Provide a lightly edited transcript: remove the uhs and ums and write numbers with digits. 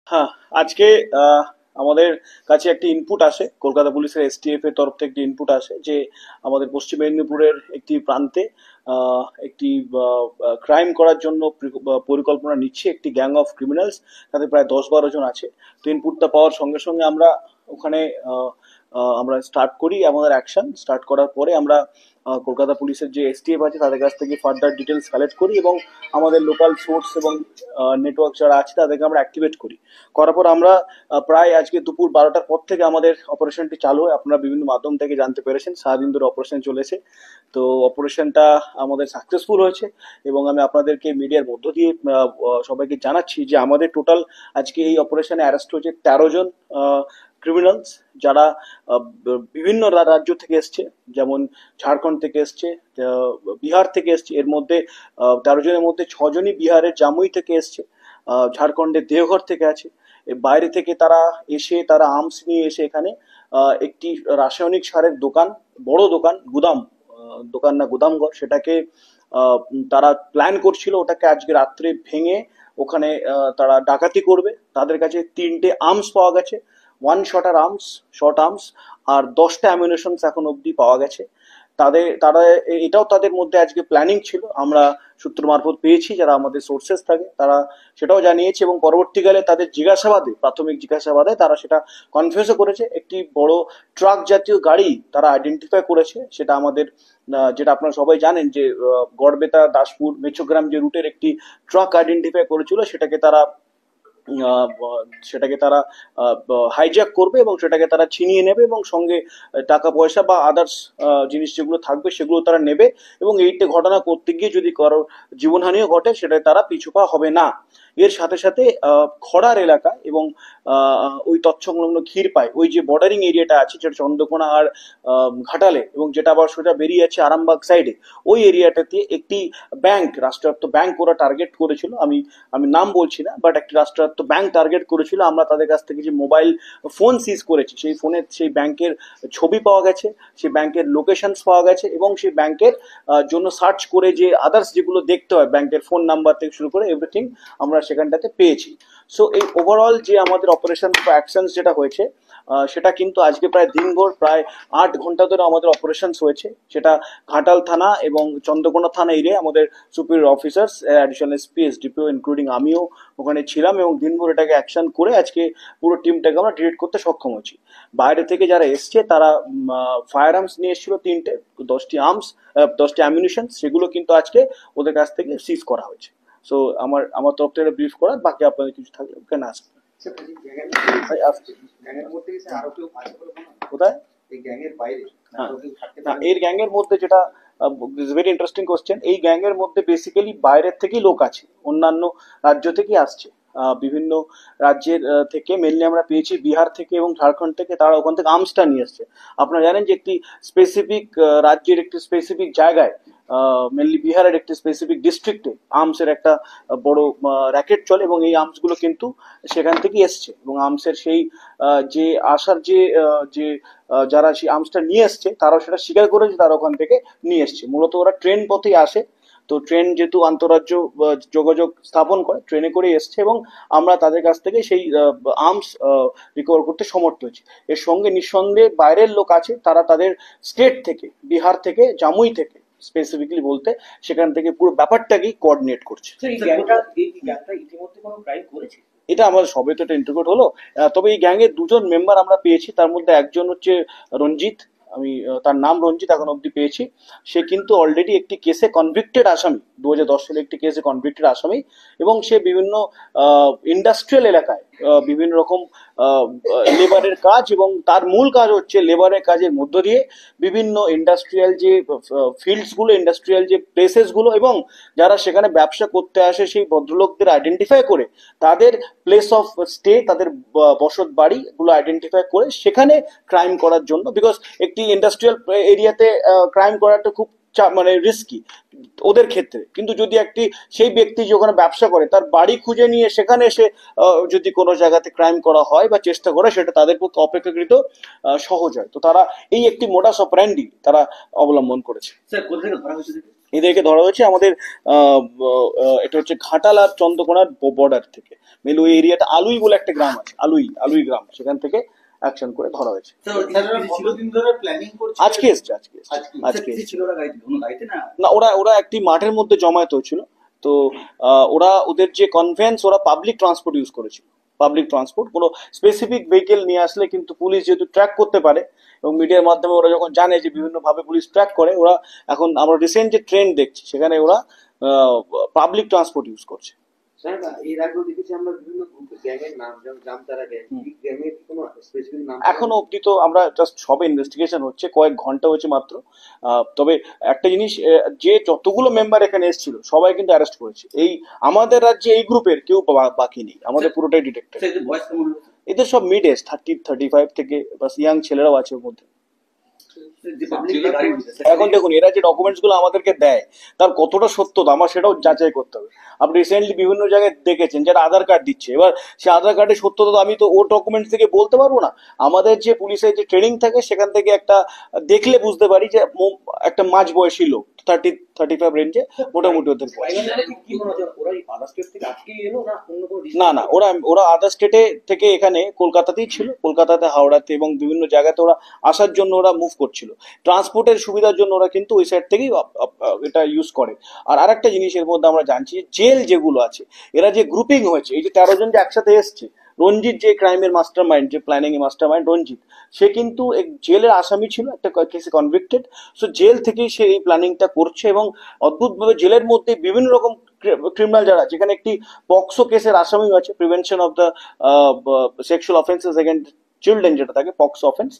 হ্যাঁ, আজকে আমাদের কাছে একটি ইনপুট আসে, কলকাতা পুলিশের এসটিএফ এর তরফ থেকে একটি ইনপুট আসে যে আমাদের পশ্চিম মেদিনীপুরের একটি প্রান্তে একটি ক্রাইম করার জন্য পরিকল্পনা নিচ্ছে একটি গ্যাং অফ ক্রিমিনালস। তাদের প্রায় 10-12 জন আছে। তো ইনপুটটা পাওয়ার সঙ্গে সঙ্গে আমরা ওখানে আমরা স্টার্ট করি আমাদের অ্যাকশন। স্টার্ট করার পরে আমরা কলকাতা পুলিশের যে এসটিএফ আছে তাদের কাছ থেকে ফার্দার ডিটেলস কালেক্ট করি এবং আমাদের লোকাল সোর্স এবং নেটওয়ার্ক যারা আছে তাদেরকে আমরা অ্যাক্টিভেট করি। করার পর আমরা প্রায় আজকে দুপুর 12টার পর থেকে আমাদের অপারেশনটি চালু হয়। আপনারা বিভিন্ন মাধ্যম থেকে জানতে পেরেছেন, সারাদিন ধরে অপারেশন চলেছে। তো অপারেশনটা আমাদের সাকসেসফুল হয়েছে এবং আমি আপনাদেরকে মিডিয়ার মধ্য দিয়ে সবাইকে জানাচ্ছি যে আমাদের টোটাল আজকে এই অপারেশনে অ্যারেস্ট হয়েছে 13 জন ক্রিমিনালস, যারা বিভিন্ন রাজ্য থেকে এসছে, যেমন ঝাড়খণ্ড থেকে এসছে, বিহার থেকে এসছে। এর মধ্যে 13 জনের মধ্যে 6জনই বিহারের জামুই থেকে এসছে, ঝাড়খণ্ডের দেওঘর থেকে আছে। বাইরে থেকে তারা এসে তারা আর্মস নিয়ে এসে এখানে একটি রাসায়নিক সারের দোকান, বড় দোকান, গুদাম, দোকান না গুদামঘর, সেটাকে তারা প্ল্যান করছিল ওটাকে আজকে রাত্রে ভেঙে ওখানে তারা ডাকাতি করবে। তাদের কাছে 3টে আর্মস পাওয়া গেছে, one shooter arms, short arms, আর 10টা অ্যামিউনেশনস এখন অবধি পাওয়া গেছে। তারা এটাও তাদের মধ্যে আজকে প্ল্যানিং ছিল, আমরা সূত্র মারফত পেয়েছি, যারা আমাদের সোর্সেস থাকে তারা সেটাও জানিয়েছে এবং পরবর্তীকালে তাদের জিজ্ঞাসাবাদে, প্রাথমিক জিজ্ঞাসাবাদে তারা সেটা কনফেসও করেছে। একটি বড় ট্রাক জাতীয় গাড়ি তারা আইডেন্টিফাই করেছে, সেটা আমাদের যেটা আপনারা সবাই জানেন যে গড়বেতা দাসপুর মেচোগ্রাম যে রুটের একটি ট্রাক আইডেন্টিফাই করেছিল, সেটাকে তারা হাইজ্যাক করবে এবং সেটাকে তারা ছিনিয়ে নেবে এবং সঙ্গে টাকা পয়সা বা আদার্স জিনিস যেগুলো থাকবে সেগুলো তারা নেবে। এবং এইটা ঘটনা করতে গিয়ে যদি কারো জীবনহানিও ঘটে সেটা তারা পিছুপা হবে না। এর সাথে সাথে খড়ার এলাকা এবং ওই তৎসংলগ্ন ক্ষীরপাই, ওই যে বর্ডারিং এরিয়াটা আছে যেটা চন্দ্রকোনা আর ঘাটালে, এবং যেটা আবার সোজা বেরিয়ে আছে আরামবাগ সাইডে, ওই এরিয়াটাতে একটি ব্যাংক, রাষ্ট্রায়ত্ত ব্যাংক ওরা টার্গেট করেছিল। আমি আমি নাম বলছি না, বাট একটি রাষ্ট্রায়ত্ত ব্যাংক টার্গেট করেছিল। আমরা তাদের কাছ থেকে যে মোবাইল ফোন সিজ করেছি, সেই ফোনের সেই ব্যাংকের ছবি পাওয়া গেছে, সেই ব্যাংকের লোকেশনস পাওয়া গেছে এবং সেই ব্যাংকের জন্য সার্চ করে যে আদার্স যেগুলো দেখতে হয়, ব্যাংকের ফোন নাম্বার থেকে শুরু করে এভরিথিং আমরা সেখানটাতে পেয়েছি। সো এই ওভারঅল যে আমাদের অপারেশন অ্যাকশনস যেটা হয়েছে সেটা কিন্তু আজকে প্রায় দিনভর, প্রায় 8 ঘন্টা ধরে আমাদের অপারেশনস হয়েছে। সেটা ঘাটাল থানা এবং চন্দ্রকোনা থানা এরিয়ায় আমাদের superior officers, additional SP, SDPO including আমিও ওখানে ছিলাম এবং দিনভর এটাকে অ্যাকশন করে আজকে পুরো টিমটাকে আমরা ডিটেক্ট করতে সক্ষম হয়েছি। বাইরে থেকে যারা এসছে তারা ফায়ার আর্মস নিয়ে এসেছিল 3টে, 10টি আর্মস, 10টি অ্যামিউনিশন, সেগুলো কিন্তু আজকে ওদের কাছ থেকে সিজ করা হয়েছে। সো আমার তরফ থেকে ব্রিফ করার, বাকি আপনাদের কিছু থাকলে ওখানে আসবে। ভাই আসছে কোথায়? না, এর গ্যাংয়ের মধ্যে যেটা ভেরি ইন্টারেস্টিং কোশ্চেন, এই গ্যাংয়ের মধ্যে বেসিক্যালি বাইরের থেকেই লোক আছে, অন্যান্য রাজ্য থেকেই আসছে। বিভিন্ন রাজ্যের থেকে মেনলি আমরা পেয়েছি বিহার থেকে এবং ঝাড়খণ্ড থেকে, তারা ওখান থেকে আর্মসটা নিয়ে এসছে। আপনারা জানেন যে একটি স্পেসিফিক রাজ্যের একটি স্পেসিফিক জায়গায়, মেনলি বিহারের একটি স্পেসিফিক ডিস্ট্রিক্টে আর্মসের একটা বড় র্যাকেট চলে এবং এই আর্মসগুলো কিন্তু সেখান থেকে এসছে। এবং আর্মসের সেই যে আসার যে যে যারা সেই আর্মসটা নিয়ে এসছে তারাও সেটা স্বীকার করেছে, তারা ওখান থেকে নিয়ে এসছে। মূলত ওরা ট্রেন পথেই আসে, তো ট্রেন যেহেতু আন্তঃরাজ্য যোগাযোগ স্থাপন করে, ট্রেনে করে এসছে এবং আমরা তাদের কাছ থেকে সেই আর্মস রিকভার করতে সমর্থ হয়েছি। এর সঙ্গে নিঃসন্দেহে বাইরের লোক আছে, তারা তাদের স্টেট থেকে, বিহার থেকে, জামুই থেকে স্পেসিফিকলি বলতে, সেখান থেকে পুরো ব্যাপারটাকেই কোঅর্ডিনেট করছে। এটা আমাদের সবে তো এটা ইন্টিগ্রেট হলো। তবে এই গ্যাংয়ের 2জন মেম্বার আমরা পেয়েছি, তার মধ্যে একজন হচ্ছে রঞ্জিত, আমি তার নাম রঞ্জিত এখন অব্দি পেয়েছি। সে কিন্তু অলরেডি একটি কেসে কনভিক্টেড আসামি, 2010 সালে একটি কেসে কনভিক্টেড আসামি, এবং সে বিভিন্ন ইন্ডাস্ট্রিয়াল এলাকায় বিভিন্ন রকম লেবারের কাজ, এবং তার মূল কাজ হচ্ছে লেবারের কাজের মধ্য দিয়ে বিভিন্ন ইন্ডাস্ট্রিয়াল যে ফিল্ডসগুলো, ইন্ডাস্ট্রিয়াল যে প্লেসেসগুলো, এবং যারা সেখানে ব্যবসা করতে আসে সেই ভদ্রলোকদের আইডেন্টিফাই করে তাদের প্লেস অফ স্টে, তাদের বসত বাড়িগুলো আইডেন্টিফাই করে সেখানে ক্রাইম করার জন্য। বিকজ একটি ইন্ডাস্ট্রিয়াল এরিয়াতে ক্রাইম করাটা খুব মানে রিস্কি ওদের ক্ষেত্রে, কিন্তু যদি একটি সেই ব্যক্তি যে ওখানে ব্যবসা করে তার বাড়ি খুঁজে নিয়ে সেখানে এসে যদি কোনো জায়গাতে ক্রাইম করা হয় বা চেষ্টা করে, সেটা তাদের পক্ষে অপেক্ষাকৃত সহজ হয়। তো তারা এই একটি মোডাস অপারেন্ডি তারা অবলম্বন করেছে। স্যার কোথা থেকে ধরা হয়েছে? এদেরকে ধরা হয়েছে আমাদের এটা হচ্ছে ঘাটাল আর চন্দ্রকোনার বর্ডার থেকে। মেনলি ওই এরিয়াটা আলুই বলে একটা গ্রাম আছে, আলুই গ্রাম, সেখান থেকে অ্যাকশন করে ধরা হয়েছে। আজকে এসছে না, ওরা একটি মাঠের মধ্যে জমায়েত হয়েছিল। তো ওরা ওদের যে কনভেন্স, ওরা পাবলিক ট্রান্সপোর্ট ইউজ করেছিল। পাবলিক ট্রান্সপোর্ট, কোনো স্পেসিফিক ভেহিকেল নিয়ে আসলে কিন্তু পুলিশ যেহেতু ট্র্যাক করতে পারে, এবং মিডিয়ার মাধ্যমে ওরা যখন জানে যে বিভিন্ন ভাবে পুলিশ ট্র্যাক করে, ওরা এখন আমরা রিসেন্ট যে ট্রেন্ড দেখছি সেখানে ওরা পাবলিক ট্রান্সপোর্ট ইউজ করছে। স্যার, এর আগেও দেখেছি আমরা বিভিন্ন গ্যাংয়ের নাম, যেমন জামতারা গ্যাং, গ্যাংয়ের কোনো স্পেসিফিক নাম এখনো অব্দি তো আমরা জাস্ট সবে ইনভেস্টিগেশন হচ্ছে, কয়েক ঘন্টা হয়েছে মাত্র। তবে একটা জিনিস, যে যতগুলো মেম্বার এখানে এসেছিল সবাই কিন্তু অ্যারেস্ট করেছে। এই আমাদের রাজ্যে এই গ্রুপের কেউ বাকি নেই, আমাদের পুরোটাই ডিটেক্টেড। এদের সব মিড এজ 30-35 থেকে, বাস ইয়াং ছেলেরাও আছে ওর মধ্যে। এখন দেখুন, এরা যে ডকুমেন্টস গুলো আমাদেরকে দেয় তার কতটা সত্যতা আমার সেটাও যাচাই করতে হবে। আপনি রিসেন্টলি বিভিন্ন জায়গায় দেখেছেন যারা আধার কার্ড দিচ্ছে, এবার সে আধার কার্ডের সত্যতা তো আমি তো ওর ডকুমেন্টস থেকে বলতে পারবো না। আমাদের যে পুলিশের যে ট্রেনিং থাকে সেখান থেকে একটা দেখলে বুঝতে পারি যে একটা মাঝ বয়সী লোক, 30-35 রেঞ্জে মোটামুটি ওদের বয়স। না, ওরা আদার স্টেটে থেকে এখানে কলকাতাতেই ছিল, কলকাতাতে, হাওড়াতে এবং বিভিন্ন জায়গাতে ওরা আসার জন্য ওরা মুভ করছিল। ট্রান্সপোর্টের সুবিধার জন্য ওরা কিন্তু ওই সাইড থেকেই এটা ইউজ করে। আর আরেকটা জিনিস এর মধ্যে আমরা জানছি, জেল যেগুলো আছে, এরা যে গ্রুপিং হয়েছে, এই যে 13 জন যে একসাথে এসছে, রঞ্জিত যে ক্রাইমের মাস্টার মাইন্ড, যে প্ল্যানিং এর মাস্টার মাইন্ড রঞ্জিত, সে কিন্তু জেলের আসামি ছিল, একটা কেসে কনভিক্টেড। সো জেল থেকেই সে এই প্ল্যানিংটা করছে, এবং অদ্ভুতভাবে জেলের মধ্যে বিভিন্ন রকম ক্রিমিনাল যারা, যেখানে একটি পক্সো কেসের আসামি আছে, prevention of the sexual offences against children যেটা থাকে, পক্সো অফেন্স,